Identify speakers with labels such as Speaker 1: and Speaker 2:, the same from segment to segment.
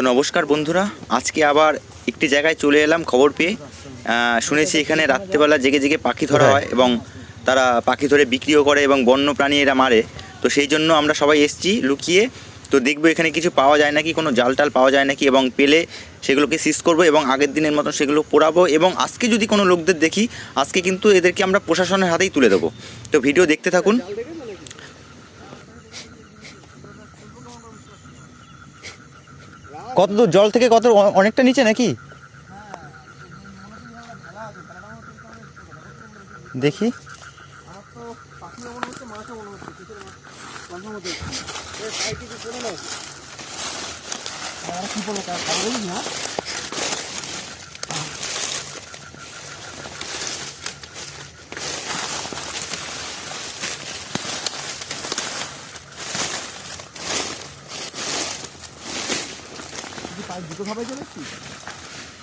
Speaker 1: নমস্কার বন্ধুরা, আজকে আবার একটি জায়গায় চলে এলাম খবর পেয়ে। শুনেছি এখানে রাত্রেবেলা জেগে জেগে পাখি ধরা হয় এবং তারা পাখি ধরে বিক্রিও করে এবং বন্য প্রাণী এরা মারে। তো সেই জন্য আমরা সবাই এসেছি লুকিয়ে। তো দেখবো এখানে কিছু পাওয়া যায় নাকি, কোনো জাল টাল পাওয়া যায় নাকি, এবং পেলে সেগুলোকে সিজ করবো এবং আগের দিনের মতন সেগুলো পোড়াবো। এবং আজকে যদি কোনো লোকদের দেখি, আজকে কিন্তু এদেরকে আমরা প্রশাসনের হাতেই তুলে দেবো। তো ভিডিও দেখতে থাকুন। কত দূর জল থেকে, কত অনেকটা নিচে নাকি? দেখি।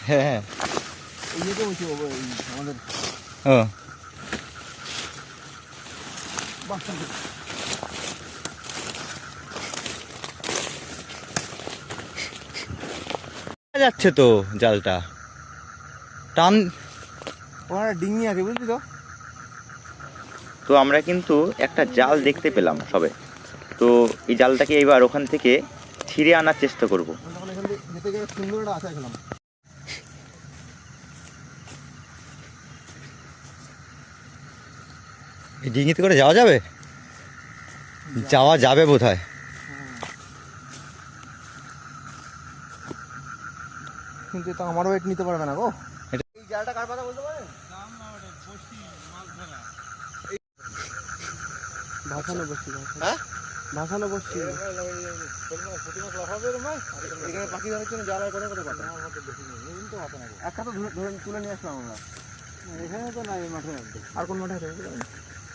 Speaker 1: হ্যাঁ যাচ্ছে তো জালটা টান,
Speaker 2: ডিঙি আছে বুঝলি তো।
Speaker 1: তো আমরা কিন্তু একটা জাল দেখতে পেলাম সবে। তো এই জালটাকে এবার ওখান থেকে ছিঁড়ে আনার চেষ্টা করব। এই ডিঙিতে করে যাওয়া যাবে? যাওয়া যাবে বোধ হয়।
Speaker 2: কিন্তু তো আমারও ওয়েট নিতে পারবে না গো। এই জালটা কার কথা বলতে পারেন? ভাসানো বসছি। হ্যাঁ ভাসানো বসছি। এখানে পাখি ধরার জন্য জাল আর কোথায় কোথায় পাবেন? একটা তো ধরে তুলে নিয়ে আসলাম আমরা। এখানে তো নাই মাঠে। আর কোন মাঠে আছে?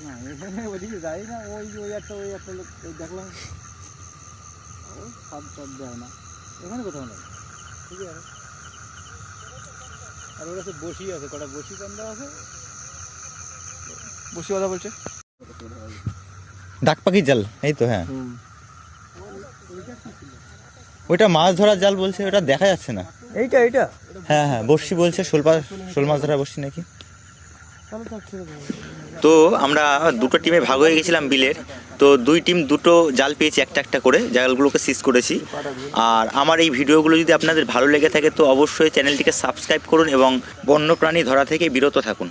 Speaker 2: না এখানে ওইদিকে যাই না। ওই একটা লোক দেখলাম ওই সাত দেয় না। এখানে কোথাও নেই। ঠিক আছে। আর ওর কাছে বসি আছে, কটা বসি বান্ধা আছে। বসি কথা বলছে
Speaker 1: ডাক পাখির জাল, এই তো। হ্যাঁ ওইটা মাছ ধরার জাল বলছে, ওটা দেখা যাচ্ছে না।
Speaker 2: এইটা
Speaker 1: হ্যাঁ হ্যাঁ বড়শি বলছে, শোল মাছ ধরা বড়শি নাকি। তো আমরা দুটো টিমে ভাগ হয়ে গেছিলাম বিলের। তো দুই টিম দুটো জাল পেয়েছি, একটা একটা করে জালগুলোকে সিজ করেছি। আর আমার এই ভিডিওগুলো যদি আপনাদের ভালো লেগে থাকে তো অবশ্যই চ্যানেলটিকে সাবস্ক্রাইব করুন এবং বন্যপ্রাণী ধরা থেকে বিরত থাকুন।